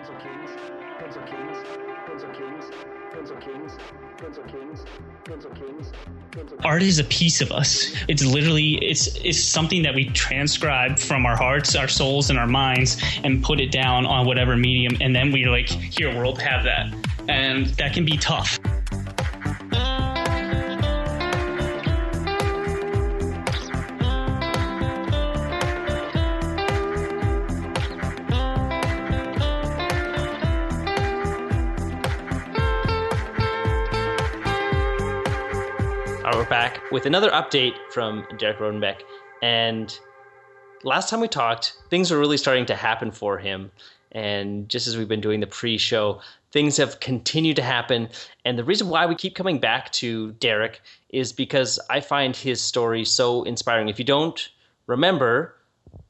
Pencil Kings, Pencil Kings, Pencil Kings, Pencil Kings, Pencil Kings, Pencil Kings, Pencil Kings. Art is a piece of us. It's literally, it's something that we transcribe from our hearts, our souls, and our minds and put it down on whatever medium. And then we're like, here, world, have that. And that can be tough. We're back with another update from Derek Rodenbeck. And last time we talked, things were really starting to happen for him. And just as we've been doing the pre-show, things have continued to happen. And the reason why we keep coming back to Derek is because I find his story so inspiring. If you don't remember,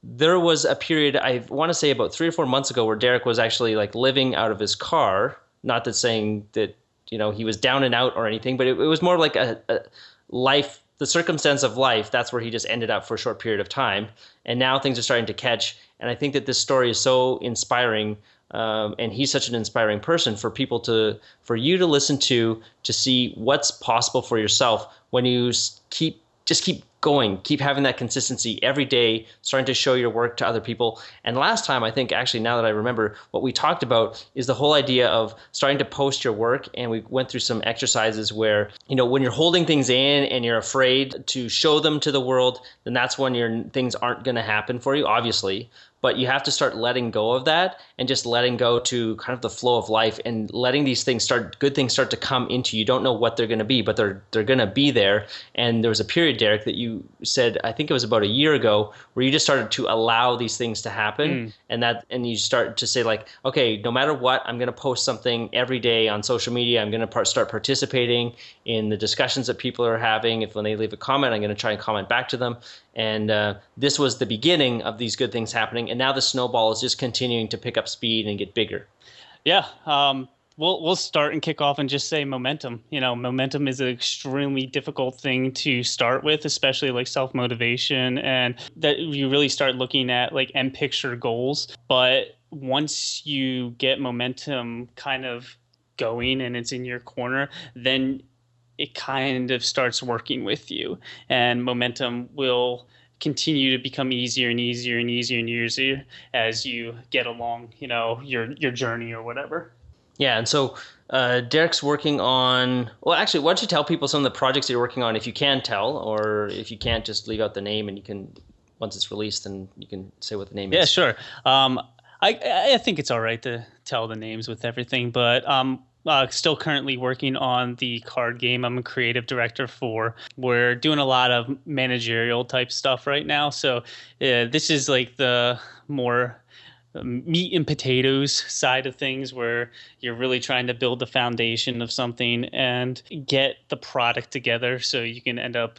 there was a period, I want to say about 3 or 4 months ago, where Derek was actually like living out of his car. Not that saying that, you know, he was down and out or anything, but it was more like a life, the circumstance of life. That's where he just ended up for a short period of time. And now things are starting to catch. And I think that this story is so inspiring. And he's such an inspiring person for people for you to listen to see what's possible for yourself when you keep going, keep having that consistency every day, starting to show your work to other people. And last time, I think, actually, now that I remember, what we talked about is the whole idea of starting to post your work. And we went through some exercises where, you know, when you're holding things in and you're afraid to show them to the world, then that's when things aren't going to happen for you, obviously. But you have to start letting go of that and just letting go to kind of the flow of life and letting these things good things start to come into you. You don't know what they're going to be, but they're going to be there. And there was a period, Derek, that you said, I think it was about a year ago, where you just started to allow these things to happen. And you start to say like, okay, no matter what, I'm going to post something every day on social media. I'm going to start participating in the discussions that people are having. When they leave a comment, I'm going to try and comment back to them. And this was the beginning of these good things happening. And now the snowball is just continuing to pick up speed and get bigger. Yeah. We'll start and kick off and just say momentum. You know, momentum is an extremely difficult thing to start with, especially like self-motivation, and that you really start looking at like end picture goals. But once you get momentum kind of going and it's in your corner, then it kind of starts working with you, and momentum will continue to become easier and easier and easier and easier as you get along, you know, your journey or whatever. Yeah, and so Derek's working on, well, actually, why don't you tell people some of the projects that you're working on, if you can tell, or if you can't, just leave out the name, and you can, once it's released, then you can say what the name is. Yeah, sure. I think it's all right to tell the names with everything, but still currently working on the card game I'm a creative director for. We're doing a lot of managerial type stuff right now. So this is like the more meat and potatoes side of things, where you're really trying to build the foundation of something and get the product together so you can end up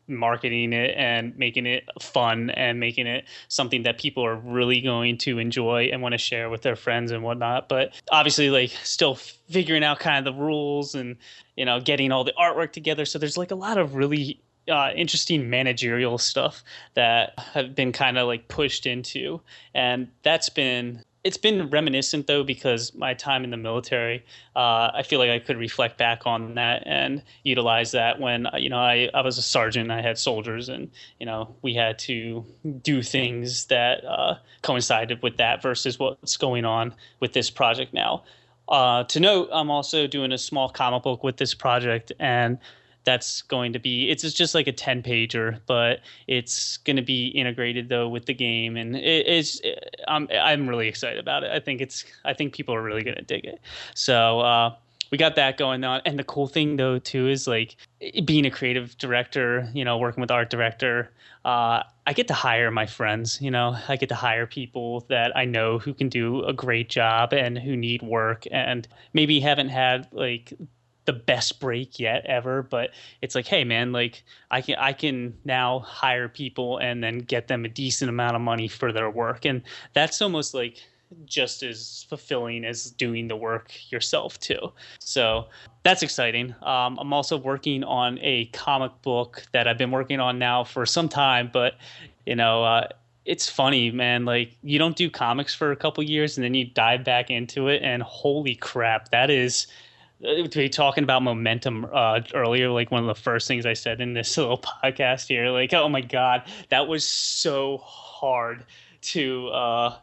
marketing it and making it fun and making it something that people are really going to enjoy and want to share with their friends and whatnot. But obviously, like, still figuring out kind of the rules and, you know, getting all the artwork together. So there's like a lot of really interesting managerial stuff that have been kind of like pushed into, and it's been reminiscent, though, because my time in the military, I feel like I could reflect back on that and utilize that when, you know, I was a sergeant, I had soldiers, and, you know, we had to do things that coincided with that versus what's going on with this project now. To note, I'm also doing a small comic book with this project, and that's going to be, it's just like a 10-pager, but it's going to be integrated though with the game, and I'm really excited about it. I think people are really going to dig it. So we got that going on, and the cool thing though too is like being a creative director, you know, working with art director. I get to hire my friends, you know, I get to hire people that I know who can do a great job and who need work and maybe haven't had like the best break yet ever, but it's like, hey man, like I can now hire people and then get them a decent amount of money for their work, and that's almost like just as fulfilling as doing the work yourself too. So that's exciting. I'm also working on a comic book that I've been working on now for some time, but you know, it's funny, man. Like, you don't do comics for a couple years and then you dive back into it, and holy crap, that is to be talking about momentum earlier. Like, one of the first things I said in this little podcast here, like, oh my god, that was so hard to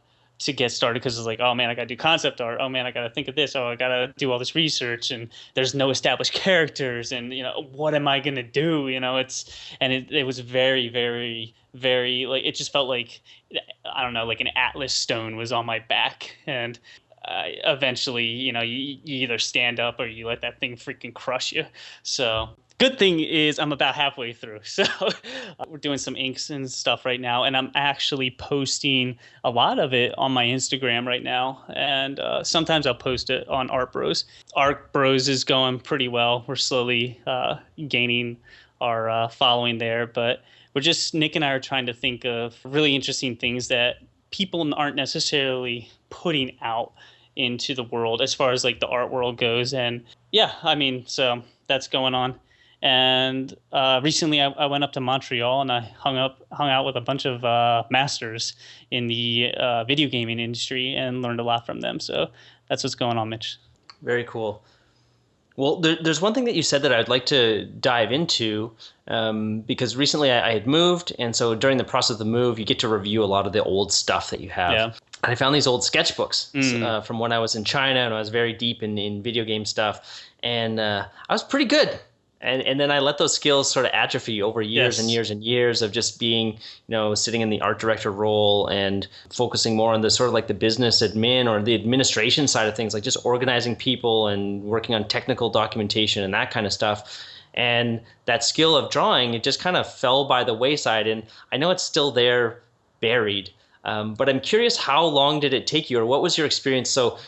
get started, because it's like, oh man, I gotta do concept art, oh man, I gotta think of this, oh, I gotta do all this research, and there's no established characters, and what am I gonna do? It was very, very, very, like, it just felt like, I don't know, like an Atlas stone was on my back. And eventually, you either stand up or you let that thing freaking crush you. So good thing is I'm about halfway through. So we're doing some inks and stuff right now, and I'm actually posting a lot of it on my Instagram right now. And sometimes I'll post it on Art Bros. Art Bros is going pretty well. We're slowly gaining our following there, but Nick and I are trying to think of really interesting things that people aren't necessarily putting out into the world as far as like the art world goes. And yeah, I mean, so that's going on. And recently I went up to Montreal and I hung out with a bunch of masters in the video gaming industry and learned a lot from them. So that's what's going on, Mitch. Very cool. Well, there's one thing that you said that I'd like to dive into, because recently I had moved, and so during the process of the move, you get to review a lot of the old stuff that you have. Yeah. And I found these old sketchbooks from when I was in China, and I was very deep in video game stuff, and I was pretty good. And then I let those skills sort of atrophy over years and years and years of just being, sitting in the art director role and focusing more on the sort of like the business admin or the administration side of things, like just organizing people and working on technical documentation and that kind of stuff. And that skill of drawing, it just kind of fell by the wayside. And I know it's still there buried, but I'm curious, how long did it take you, or what was your experience? So,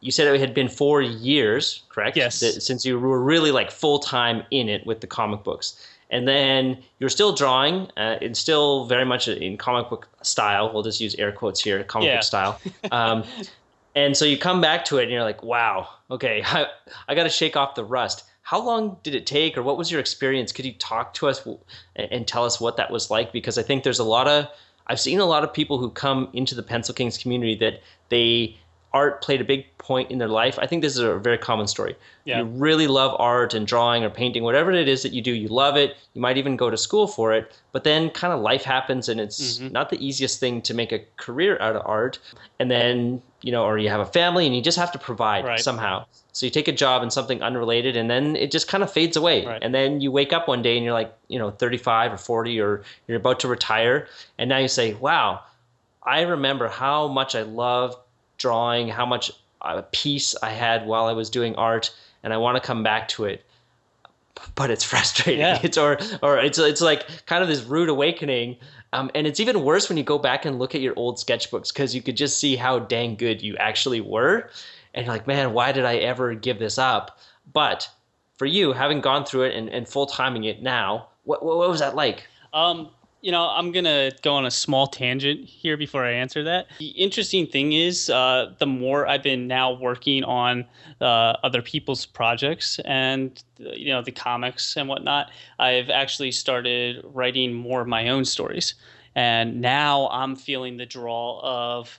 you said it had been 4 years, correct? Yes. Since you were really like full-time in it with the comic books. And then you're still drawing, and still very much in comic book style. We'll just use air quotes here, comic book style. And so you come back to it and you're like, wow, okay, I got to shake off the rust. How long did it take, or what was your experience? Could you talk to us and tell us what that was like? Because I think I've seen a lot of people who come into the Pencil Kings community that art played a big point in their life. I think this is a very common story. Yeah. You really love art and drawing or painting, whatever it is that you do, you love it. You might even go to school for it, but then kind of life happens and it's not the easiest thing to make a career out of art. And then, or you have a family and you just have to provide somehow. So you take a job in something unrelated and then it just kind of fades away. Right. And then you wake up one day and you're like, 35 or 40, or you're about to retire. And now you say, wow, I remember how much I loved drawing, how much peace I had while I was doing art, and I want to come back to it, but it's frustrating. Yeah. It's like kind of this rude awakening, and it's even worse when you go back and look at your old sketchbooks, because you could just see how dang good you actually were, and you're like, man, why did I ever give this up? But for you, having gone through it and full timing it now, what was that like? I'm going to go on a small tangent here before I answer that. The interesting thing is the more I've been now working on other people's projects and, the comics and whatnot, I've actually started writing more of my own stories. And now I'm feeling the draw of,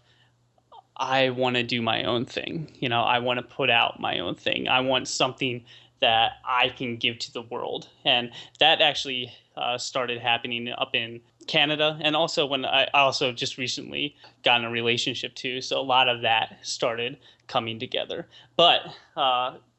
I want to do my own thing. I want to put out my own thing. I want something that I can give to the world. And that actually started happening up in Canada, and also when I also just recently got in a relationship too. So a lot of that started coming together. But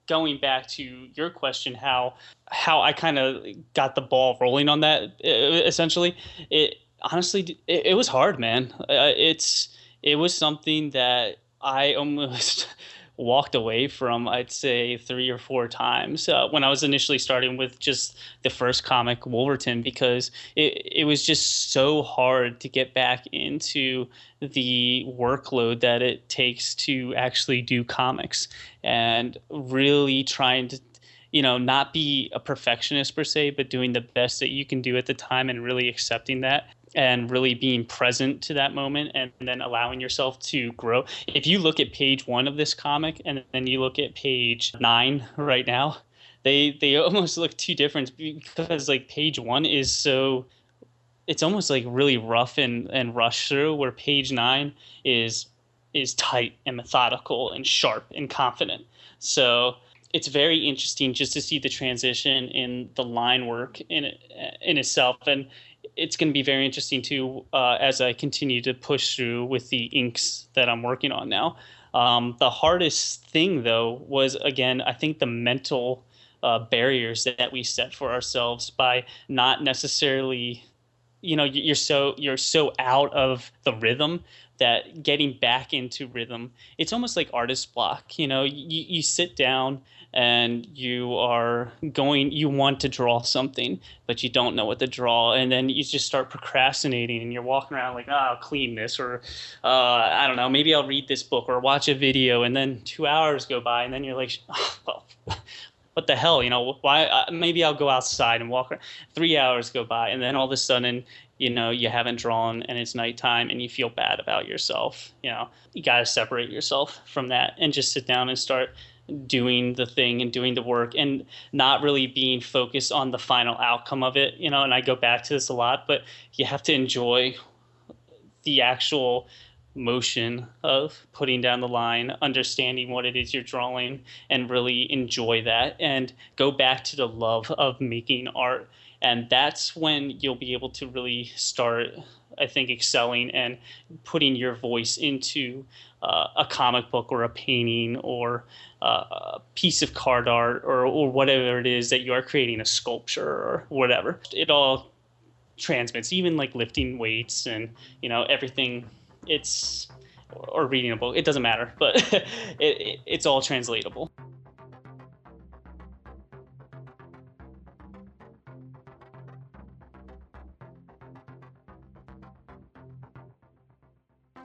going back to your question, how I kind of got the ball rolling on that, essentially, it honestly, it was hard, man. It was something that I almost walked away from, I'd say 3 or 4 times when I was initially starting with just the first comic, Wolverton, because it was just so hard to get back into the workload that it takes to actually do comics, and really trying to, not be a perfectionist per se, but doing the best that you can do at the time and really accepting that. And really being present to that moment, and then allowing yourself to grow. If you look at page 1 of this comic and then you look at page 9 right now, they almost look too different, because like page 1 is so it's almost like really rough and rushed through, where page 9 is tight and methodical and sharp and confident. So it's very interesting just to see the transition in the line work in itself. And it's going to be very interesting too, as I continue to push through with the inks that I'm working on now. The hardest thing, though, was, again, I think the mental barriers that we set for ourselves by not necessarily, you're so out of the rhythm that getting back into rhythm, it's almost like artist block. You sit down and you want to draw something, but you don't know what to draw. And then you just start procrastinating, and you're walking around like, I'll clean this, or I don't know, maybe I'll read this book or watch a video. And then 2 hours go by, and then you're like, well, what the hell, why? Maybe I'll go outside and walk around. 3 hours go by, and then all of a sudden, you haven't drawn, and it's nighttime, and you feel bad about yourself. You got to separate yourself from that and just sit down and start doing the thing and doing the work, and not really being focused on the final outcome of it. And I go back to this a lot, but you have to enjoy the actual motion of putting down the line, understanding what it is you're drawing, and really enjoy that, and go back to the love of making art. And that's when you'll be able to really start, I think, excelling and putting your voice into a comic book or a painting or a piece of card art or whatever it is that you are creating, a sculpture or whatever. It all transmits, even like lifting weights and, everything. Or reading a book. It doesn't matter, but it's all translatable.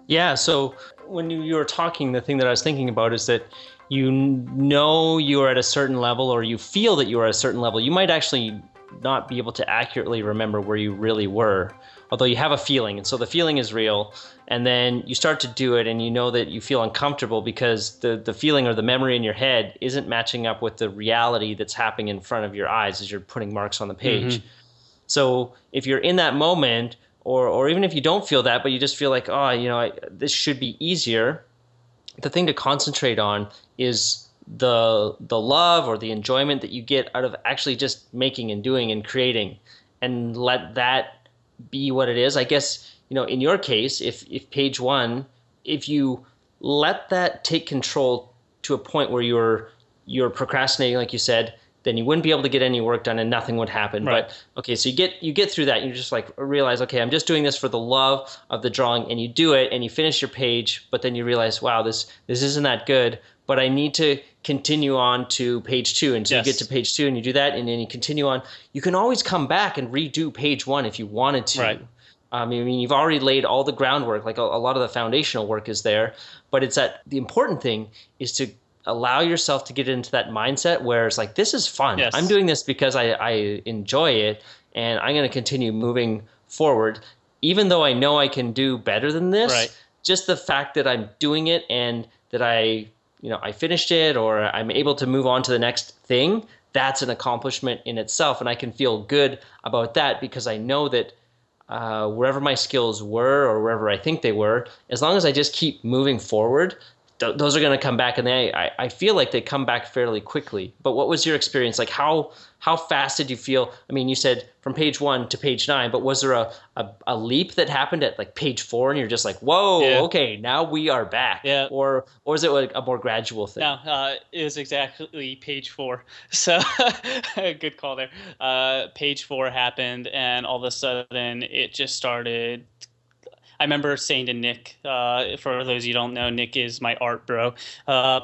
Yeah, so when you were talking, the thing that I was thinking about is that you are at a certain level, or you feel that you are at a certain level. You might actually not be able to accurately remember where you really were, although you have a feeling. And so the feeling is real. And then you start to do it, and you know that you feel uncomfortable because the feeling or the memory in your head isn't matching up with the reality that's happening in front of your eyes as you're putting marks on the page. Mm-hmm. So if you're in that moment, or even if you don't feel that, but you just feel like, this should be easier, the thing to concentrate on is the love or the enjoyment that you get out of actually just making and doing and creating, and let that be what it is. I guess, in your case, if page 1, if you let that take control to a point where you're procrastinating, like you said, then you wouldn't be able to get any work done and nothing would happen. Right. But okay, so you get through that, and you just like realize, okay, I'm just doing this for the love of the drawing, and you do it and you finish your page, but then you realize, wow, this isn't that good, but I need to continue on to page 2. And so yes. You get to page 2 and you do that, and then you continue on. You can always come back and redo page 1 if you wanted to. Right. I mean, you've already laid all the groundwork, like a lot of the foundational work is there, but it's that the important thing is to allow yourself to get into that mindset where it's like, this is fun. Yes. I'm doing this because I enjoy it, and I'm going to continue moving forward. Even though I know I can do better than this, right. Just the fact that I'm doing it and that I finished it, or I'm able to move on to the next thing, that's an accomplishment in itself. And I can feel good about that because I know that wherever my skills were or wherever I think they were, as long as I just keep moving forward, those are going to come back, and I feel like they come back fairly quickly. But what was your experience? Like, how fast did you feel? I mean, you said from page 1 to page 9, but was there a leap that happened at like page 4, and you're just like, whoa, yeah. Okay, now we are back? Yeah. Or is it like a more gradual thing? No, it was exactly page 4. So good call there. Page 4 happened, and all of a sudden it just started. I remember saying to Nick, for those you don't know, Nick is my art bro. I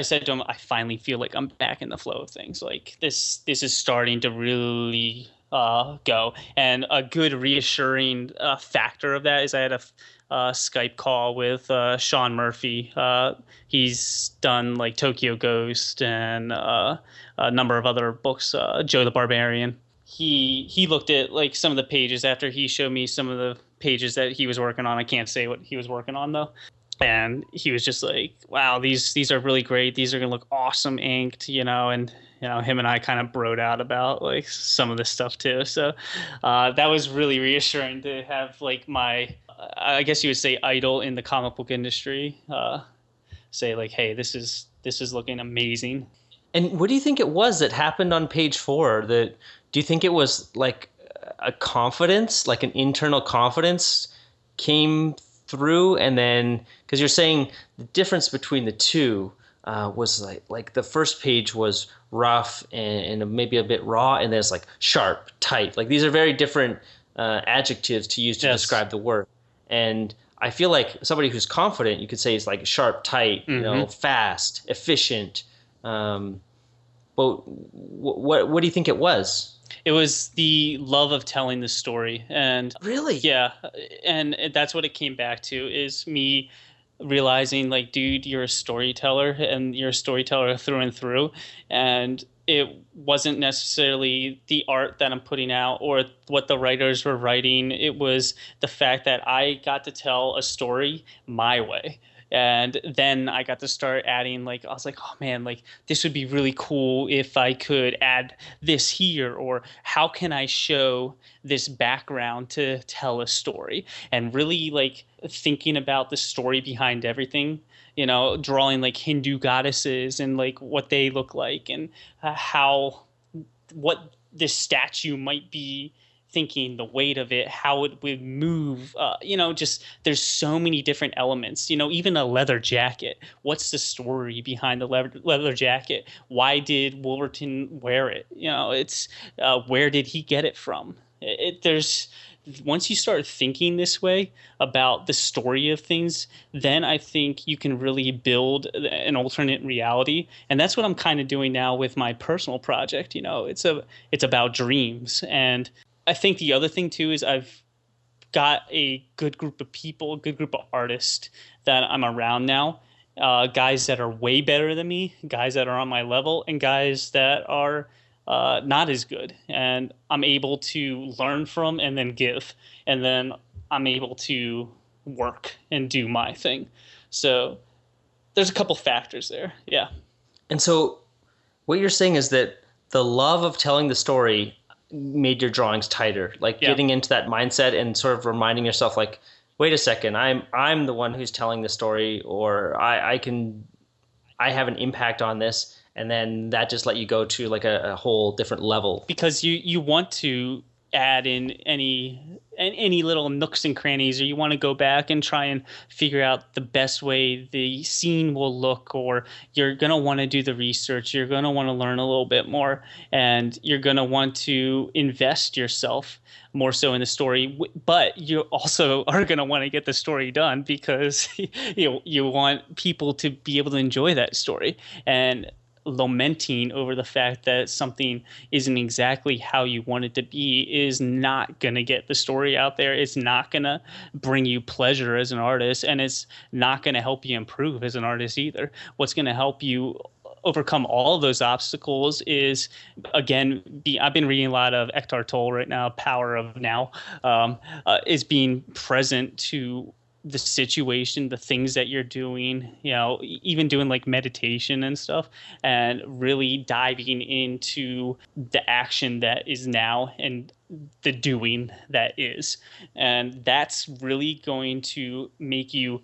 said to him, I finally feel like I'm back in the flow of things. Like this is starting to really go. And a good reassuring factor of that is I had a Skype call with Sean Murphy. He's done like Tokyo Ghost and a number of other books, Joe the Barbarian. He looked at like some of the pages after he showed me some of the pages that he was working on. I can't say what he was working on though. and he was just like, wow, these are really great, these are gonna look awesome inked, and him and I kind of broed out about like some of this stuff too. So that was really reassuring to have like my, I guess you would say, idol in the comic book industry say like, hey, this is looking amazing. And what do you think it was that happened on page 4? That do you think it was like a confidence, like an internal confidence came through, and then because you're saying the difference between the two was like the first page was rough and maybe a bit raw, and then it's like sharp, tight. Like these are very different adjectives to use to Yes. describe the work. And I feel like somebody who's confident, you could say it's like sharp, tight, fast, efficient. But what do you think it was? It was the love of telling the story, and Really? yeah, and that's what it came back to, is me realizing like, dude, you're a storyteller, and you're a storyteller through and through. And it wasn't necessarily the art that I'm putting out or what the writers were writing. It was the fact that I got to tell a story my way. And then I got to start adding, like, I was like, oh man, like this would be really cool if I could add this here, or how can I show this background to tell a story, and really like thinking about the story behind everything, drawing like Hindu goddesses and like what they look like, and how what this statue might be thinking, the weight of it, how it would move, just there's so many different elements, even a leather jacket. What's the story behind the leather jacket? Why did Wolverton wear it? It's where did he get it from? There's once you start thinking this way about the story of things, then I think you can really build an alternate reality. And that's what I'm kind of doing now with my personal project. It's about dreams. And I think the other thing too is I've got a good group of people, a good group of artists that I'm around now. Guys that are way better than me, guys that are on my level, and guys that are not as good. And I'm able to learn from and then give. And then I'm able to work and do my thing. So there's a couple factors there. Yeah. And so what you're saying is that the love of telling the story made your drawings tighter, like getting into that mindset and sort of reminding yourself like, wait a second, I'm the one who's telling the story, or I have an impact on this. And then that just let you go to like a whole different level. Because you want to add in any little nooks and crannies, or you want to go back and try and figure out the best way the scene will look, or you're going to want to do the research, you're going to want to learn a little bit more, and you're going to want to invest yourself more so in the story. But you also are going to want to get the story done, because you want people to be able to enjoy that story. And lamenting over the fact that something isn't exactly how you want it to be is not going to get the story out there. It's not going to bring you pleasure as an artist, and it's not going to help you improve as an artist either. What's going to help you overcome all of those obstacles is, again, I've been reading a lot of Eckhart Tolle right now, Power of Now, is being present to the situation, the things that you're doing, even doing like meditation and stuff, and really diving into the action that is now and the doing that is. And that's really going to make you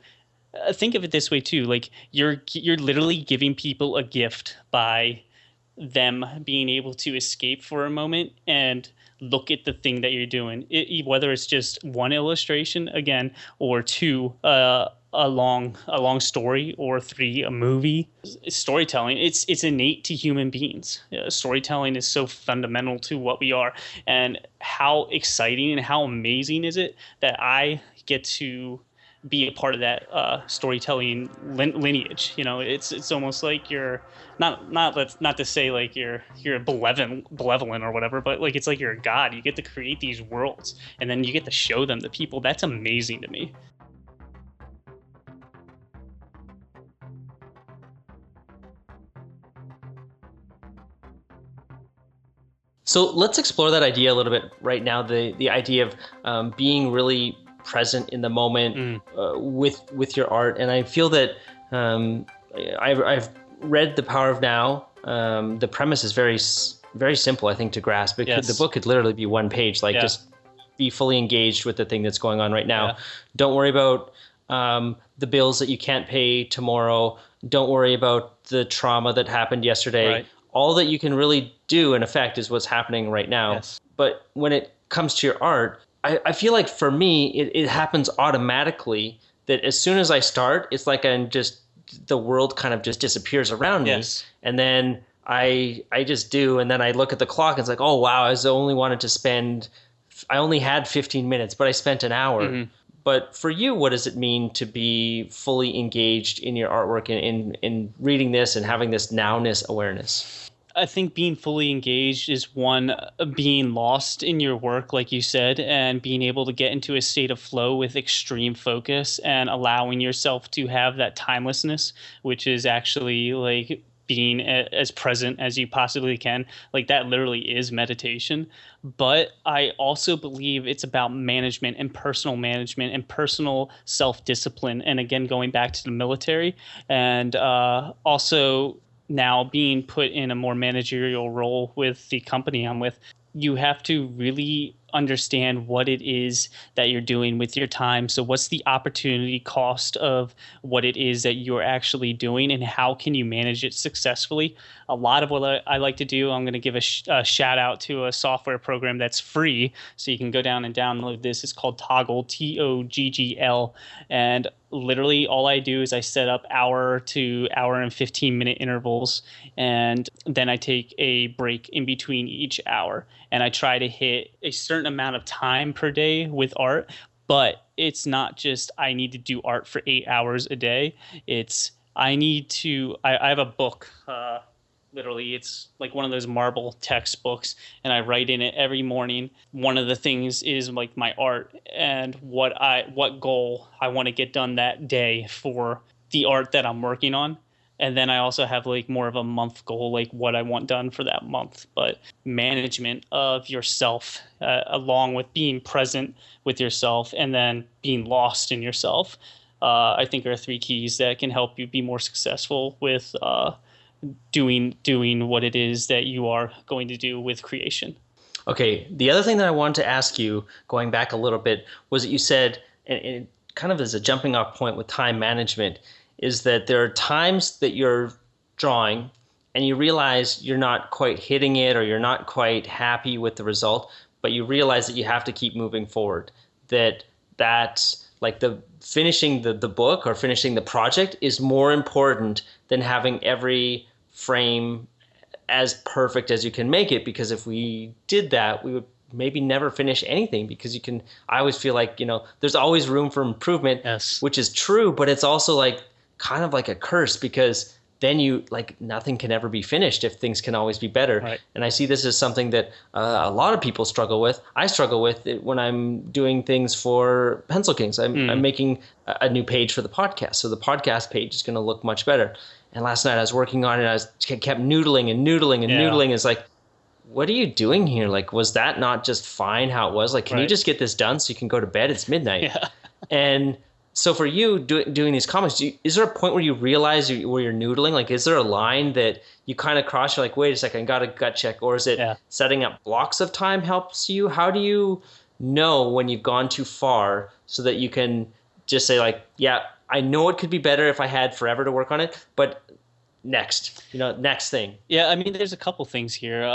think of it this way too. Like you're literally giving people a gift by them being able to escape for a moment and look at the thing that you're doing, whether it's just one illustration again, or two, a long story, or three, a movie. Storytelling, it's innate to human beings. Storytelling is so fundamental to what we are. And how exciting and how amazing is it that I get to be a part of that storytelling lineage. It's almost like you're not to say like you're benevolent or whatever, but like it's like you're a god. You get to create these worlds, and then you get to show them to people. That's amazing to me. So let's explore that idea a little bit right now. The idea of being really present in the moment with your art. And I feel that I've read The Power of Now. The premise is very simple, I think, to grasp. The book could literally be one page, like just be fully engaged with the thing that's going on right now. Yeah. Don't worry about the bills that you can't pay tomorrow. Don't worry about the trauma that happened yesterday. Right. All that you can really do, in effect, is what's happening right now. Yes. But when it comes to your art, I feel like for me, it happens automatically that as soon as I start, it's like the world kind of just disappears around me. Yes. And then I just do, and then I look at the clock and it's like, oh, wow, I only had 15 minutes, but I spent an hour. Mm-hmm. But for you, what does it mean to be fully engaged in your artwork and in reading this and having this nowness awareness? I think being fully engaged is one, being lost in your work, like you said, and being able to get into a state of flow with extreme focus and allowing yourself to have that timelessness, which is actually like being as present as you possibly can. Like that literally is meditation. But I also believe it's about management and personal self-discipline. And again, going back to the military and also now being put in a more managerial role with the company I'm with, you have to really understand what it is that you're doing with your time. So what's the opportunity cost of what it is that you're actually doing, and how can you manage it successfully? A lot of what I like to do, I'm going to give a shout out to a software program that's free. So you can go down and download this. It's called Toggl, Toggl. And literally all I do is I set up hour to hour and 15-minute intervals. And then I take a break in between each hour. And I try to hit a certain amount of time per day with art. But it's not just I need to do art for 8 hours a day. It's I have a book. Literally, it's like one of those marble textbooks, and I write in it every morning. One of the things is like my art and what goal I want to get done that day for the art that I'm working on. And then I also have like more of a month goal, like what I want done for that month. But management of yourself, along with being present with yourself and then being lost in yourself, I think are 3 keys that can help you be more successful with doing what it is that you are going to do with creation. Okay, the other thing that I wanted to ask you, going back a little bit, was that you said, and kind of as a jumping off point with time management, is that there are times that you're drawing and you realize you're not quite hitting it or you're not quite happy with the result, but you realize that you have to keep moving forward. That's like finishing the book or finishing the project is more important than having every frame as perfect as you can make it, because if we did that, we would maybe never finish anything, because I always feel like, there's always room for improvement. Yes. Which is true, but it's also like kind of like a curse, because then nothing can ever be finished if things can always be better. Right. And I see this as something that a lot of people struggle with. I struggle with it when I'm doing things for Pencil Kings. I'm making a new page for the podcast. So the podcast page is going to look much better. And last night I was working on it. I kept noodling and noodling. It's like, what are you doing here? Like, was that not just fine how it was? Like, can you just get this done so you can go to bed? It's midnight. Yeah. And so for you doing these comics, is there a point where you realize where you're noodling? Like, is there a line that you kind of cross? You're like, wait a second, got a gut check. Or is it setting up blocks of time helps you? How do you know when you've gone too far so that you can just say like, yeah, I know it could be better if I had forever to work on it, but next thing. Yeah, I mean, there's a couple things here.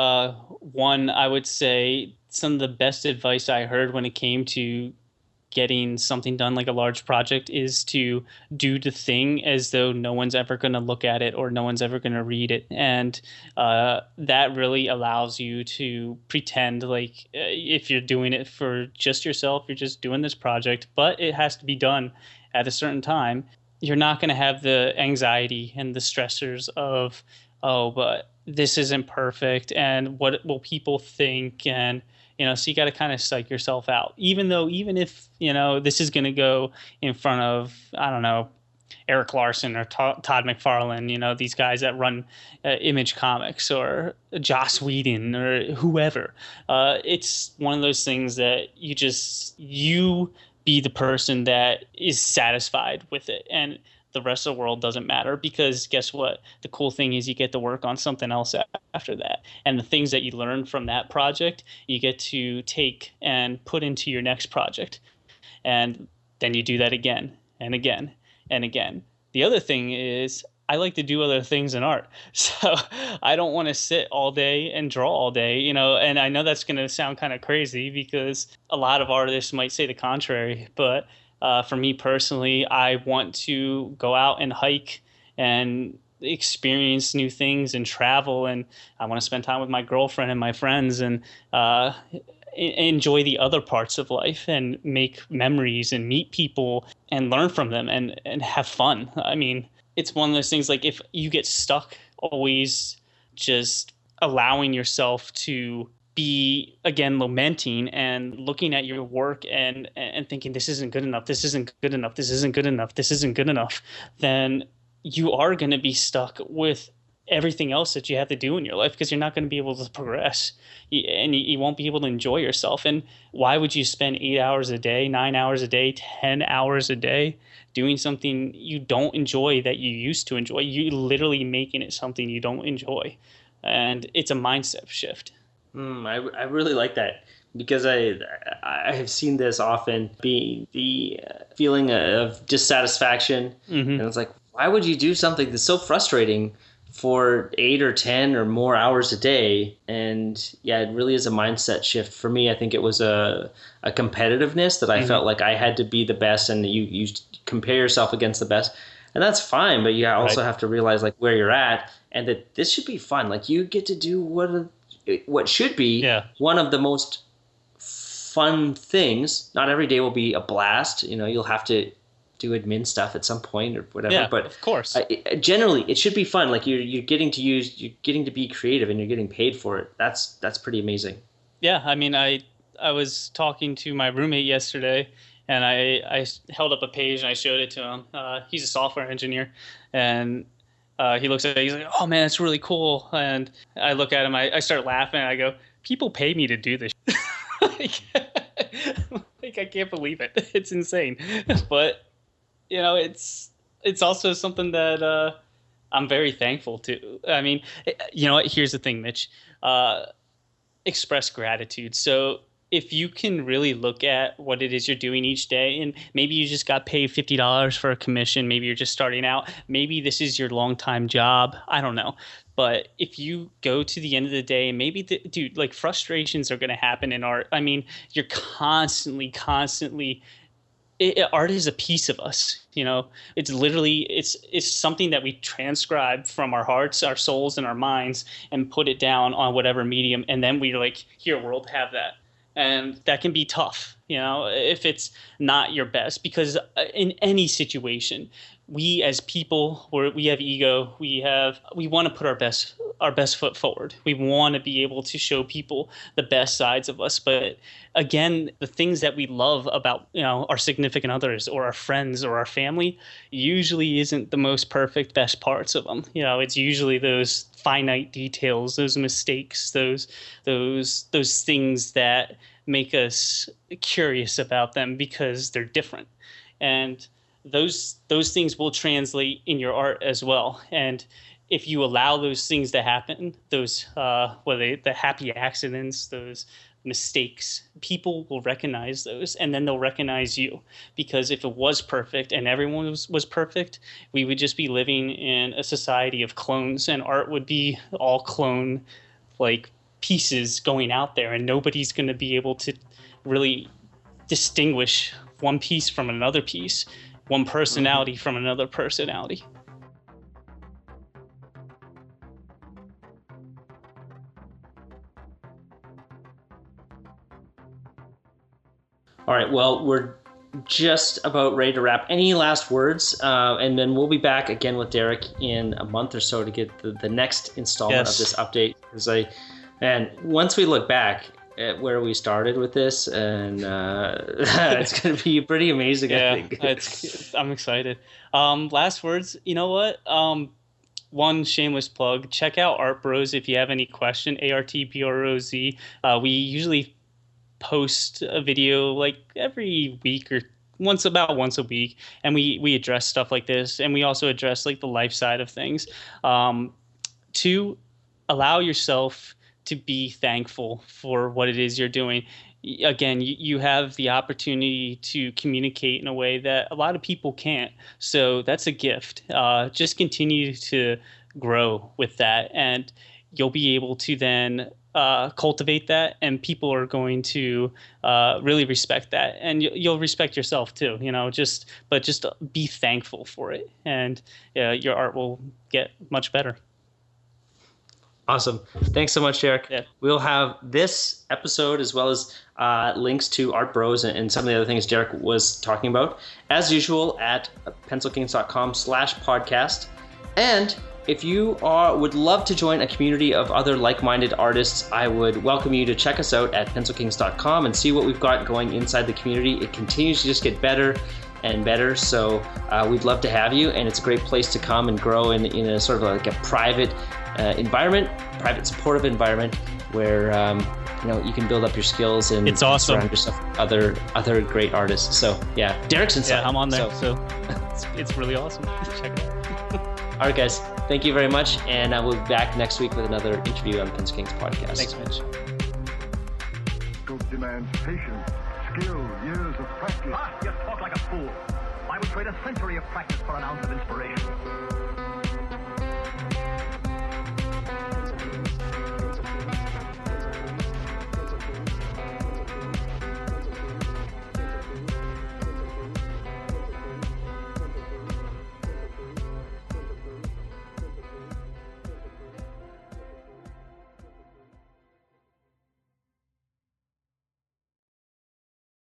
One, I would say some of the best advice I heard when it came to getting something done, like a large project, is to do the thing as though no one's ever going to look at it or no one's ever going to read it. And that really allows you to pretend like if you're doing it for just yourself, you're just doing this project, but it has to be done at a certain time. You're not going to have the anxiety and the stressors of, oh, but this isn't perfect and what will people think? And so you got to kind of psych yourself out, even if, this is going to go in front of, I don't know, Eric Larson or Todd McFarlane, these guys that run Image Comics, or Joss Whedon or whoever. It's one of those things that you be the person that is satisfied with it, and the rest of the world doesn't matter, because guess what? The cool thing is you get to work on something else after that. And the things that you learn from that project, you get to take and put into your next project. And then you do that again and again and again. The other thing is I like to do other things in art. So I don't want to sit all day and draw all day, you know, and I know that's going to sound kind of crazy because a lot of artists might say the contrary, but for me personally, I want to go out and hike and experience new things and travel, and I want to spend time with my girlfriend and my friends, and enjoy the other parts of life and make memories and meet people and learn from them and have fun. I mean, it's one of those things, like if you get stuck always just allowing yourself to be, again, lamenting and looking at your work and thinking this isn't good enough, this isn't good enough, this isn't good enough, this isn't good enough, then you are going to be stuck with everything else that you have to do in your life, because you're not going to be able to progress, and you won't be able to enjoy yourself. And why would you spend 8 hours a day, 9 hours a day, 10 hours a day doing something you don't enjoy that you used to enjoy? You're literally making it something you don't enjoy, and it's a mindset shift. I really like that, because I have seen this often be the feeling of dissatisfaction. And it's like, why would you do something that's so frustrating for 8 or 10 or more hours a day? And yeah, it really is a mindset shift. For me, I think it was a competitiveness that I felt like I had to be the best, and you compare yourself against the best. And that's fine, but you also have to realize like where you're at, and that this should be fun. Like you get to do what should be one of the most fun things. Not every day will be a blast. You know, you'll have to do admin stuff at some point or whatever. Yeah, but of course, generally it should be fun. Like you're getting to be creative, and you're getting paid for it. That's pretty amazing. Yeah, I mean, I was talking to my roommate yesterday, and I held up a page and I showed it to him. He's a software engineer, and he looks at it, he's like, oh man, it's really cool. And I look at him, I start laughing, and I go, people pay me to do this. Like, I can't believe it. It's insane. But, you know, it's also something that I'm very thankful to. I mean, you know what? Here's the thing, Mitch. Express gratitude. So if you can really look at what it is you're doing each day, and maybe you just got paid $50 for a commission, maybe you're just starting out, maybe this is your long-time job, I don't know. But if you go to the end of the day, and maybe, dude, like frustrations are going to happen in art. I mean, you're constantly, art is a piece of us, you know. It's literally, it's something that we transcribe from our hearts, our souls, and our minds, and put it down on whatever medium, and then we're like, here, world, have that. And that can be tough, you know, if it's not your best, because in any situation, we as people, we have ego, we want to put our best foot forward. We want to be able to show people the best sides of us. But again, the things that we love about, you know, our significant others or our friends or our family usually isn't the most perfect, best parts of them. You know, it's usually those finite details, those mistakes, those things that make us curious about them because they're different. And those things will translate in your art as well. And if you allow those things to happen, those the happy accidents, those mistakes, people will recognize those, and then they'll recognize you. Because if it was perfect and everyone was perfect, we would just be living in a society of clones, and art would be all clone like pieces going out there, and nobody's going to be able to really distinguish one piece from another piece, one personality from another personality. All right, well, we're just about ready to wrap. Any last words? And then we'll be back again with Derek in a month or so to get the next installment of this update. Because once we look back at where we started with this, and it's going to be pretty amazing, I think. I'm excited. Last words, you know what? One shameless plug. Check out Art Bros if you have any question, ARTBROZ. We usually post a video like every week or once a week, and we address stuff like this, and we also address like the life side of things, to allow yourself to be thankful for what it is you're doing. Again, you have the opportunity to communicate in a way that a lot of people can't. So that's a gift. Just continue to grow with that, and you'll be able to then cultivate that, and people are going to really respect that, and you'll respect yourself too. Just be thankful for it, and your art will get much better. Awesome. Thanks so much, Derek. Yeah. We'll have this episode as well as links to Art Bros and some of the other things Derek was talking about, as usual, at pencilkings.com/podcast. And if you would love to join a community of other like-minded artists, I would welcome you to check us out at pencilkings.com and see what we've got going inside the community. It continues to just get better and better, so we'd love to have you, and it's a great place to come and grow in a sort of like a private environment, private supportive environment where you can build up your skills and it's awesome. Surround yourself with other great artists. So yeah, Derek's inside. Yeah, I'm on there, so it's really awesome. Check it out. All right, guys, thank you very much, and we'll be back next week with another interview on the Pencil Kings podcast. Thanks, Mitch. Scope demands patience, skill, years of practice. You talk like a fool. I would trade a century of practice for an ounce of inspiration.